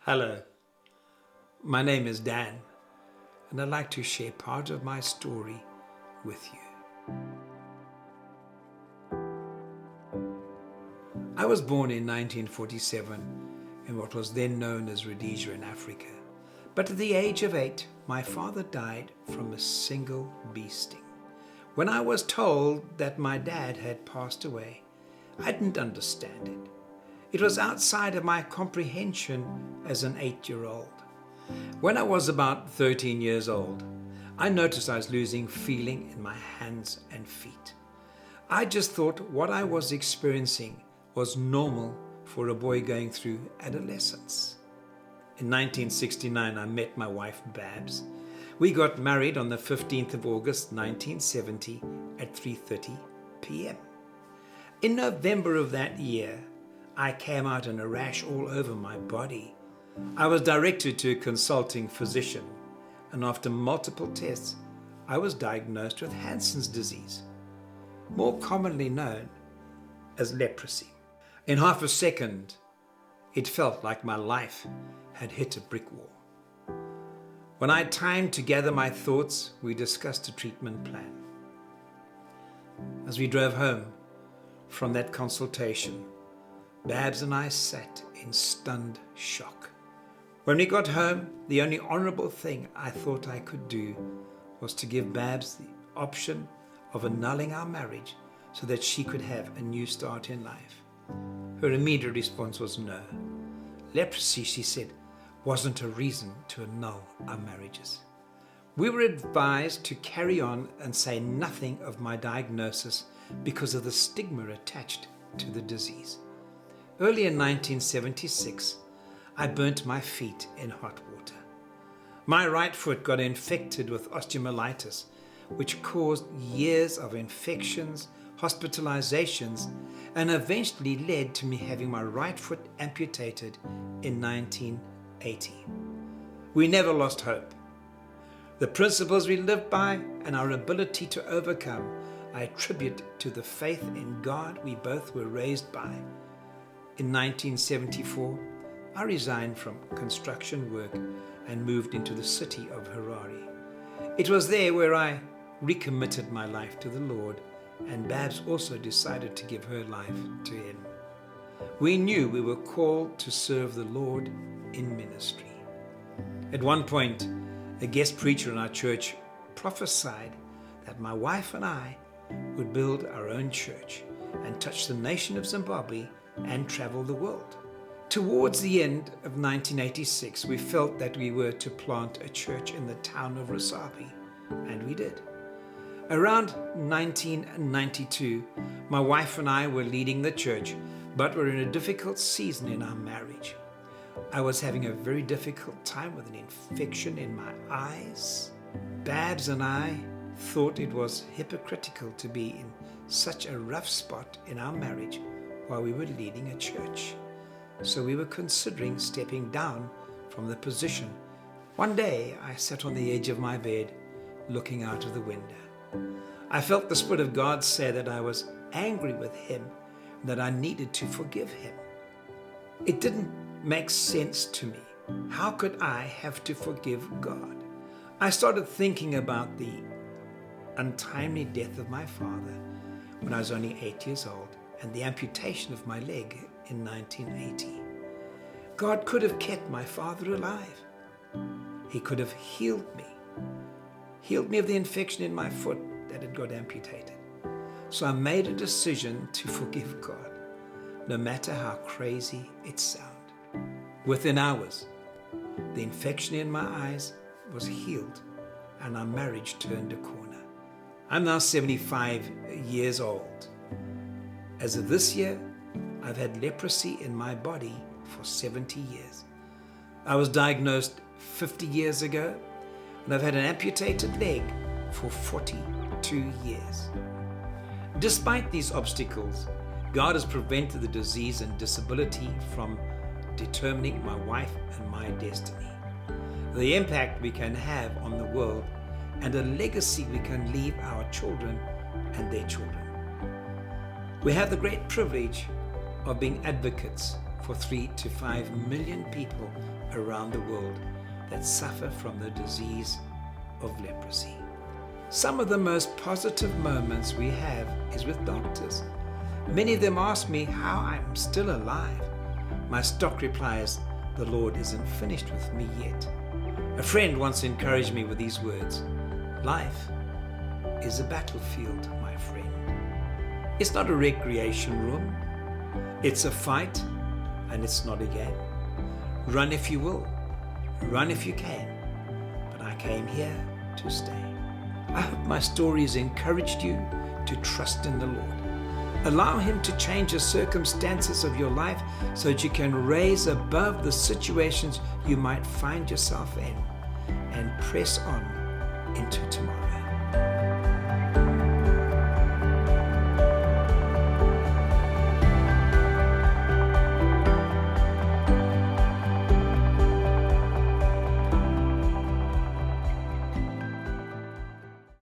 Hello, my name is Dan, and I'd like to share part of my story with you. I was born in 1947 in what was then known as Rhodesia in Africa. But at the age of 8, my father died from a single bee sting. When I was told that my dad had passed away, I didn't understand it. It was outside of my comprehension as an 8-year-old. When I was about 13 years old, I noticed I was losing feeling in my hands and feet. I just thought what I was experiencing was normal for a boy going through adolescence. In 1969, I met my wife, Babs. We got married on the 15th of August, 1970 at 3:30 p.m. In November of that year, I came out in a rash all over my body. I was directed to a consulting physician, and after multiple tests, I was diagnosed with Hansen's disease, more commonly known as leprosy. In half a second, it felt like my life had hit a brick wall. When I had time to gather my thoughts, we discussed a treatment plan. As we drove home from that consultation, Babs and I sat in stunned shock. When we got home, the only honorable thing I thought I could do was to give Babs the option of annulling our marriage so that she could have a new start in life. Her immediate response was no. Leprosy, she said, wasn't a reason to annul our marriages. We were advised to carry on and say nothing of my diagnosis because of the stigma attached to the disease. Early in 1976, I burnt my feet in hot water. My right foot got infected with osteomyelitis, which caused years of infections, hospitalizations, and eventually led to me having my right foot amputated in 1980. We never lost hope. The principles we lived by and our ability to overcome, I attribute to the faith in God we both were raised by. In 1974, I resigned from construction work and moved into the city of Harare. It was there where I recommitted my life to the Lord, and Babs also decided to give her life to Him. We knew we were called to serve the Lord in ministry. At one point, a guest preacher in our church prophesied that my wife and I would build our own church and touch the nation of Zimbabwe and travel the world. Towards the end of 1986, we felt that we were to plant a church in the town of Rosapi, and we did. Around 1992, my wife and I were leading the church, but were in a difficult season in our marriage. I was having a very difficult time with an infection in my eyes. Babs and I thought it was hypocritical to be in such a rough spot in our marriage while we were leading a church. So we were considering stepping down from the position. One day, I sat on the edge of my bed, looking out of the window. I felt the Spirit of God say that I was angry with Him, and that I needed to forgive Him. It didn't make sense to me. How could I have to forgive God? I started thinking about the untimely death of my father when I was only 8 years old, and the amputation of my leg in 1980. God could have kept my father alive. He could have healed me of the infection in my foot that had got amputated. So I made a decision to forgive God, no matter how crazy it sounded. Within hours, the infection in my eyes was healed, and our marriage turned a corner. I'm now 75 years old. As of this year, I've had leprosy in my body for 70 years. I was diagnosed 50 years ago, and I've had an amputated leg for 42 years. Despite these obstacles, God has prevented the disease and disability from determining my wife and my destiny, the impact we can have on the world, and a legacy we can leave our children and their children. We have the great privilege of being advocates for 3 to 5 million people around the world that suffer from the disease of leprosy. Some of the most positive moments we have is with doctors. Many of them ask me how I'm still alive. My stock reply is, "The Lord isn't finished with me yet." A friend once encouraged me with these words, "Life is a battlefield, my friend. It's not a recreation room. It's a fight, and it's not a game. Run if you will, run if you can, but I came here to stay." I hope my story has encouraged you to trust in the Lord. Allow Him to change the circumstances of your life so that you can raise above the situations you might find yourself in and press on into tomorrow.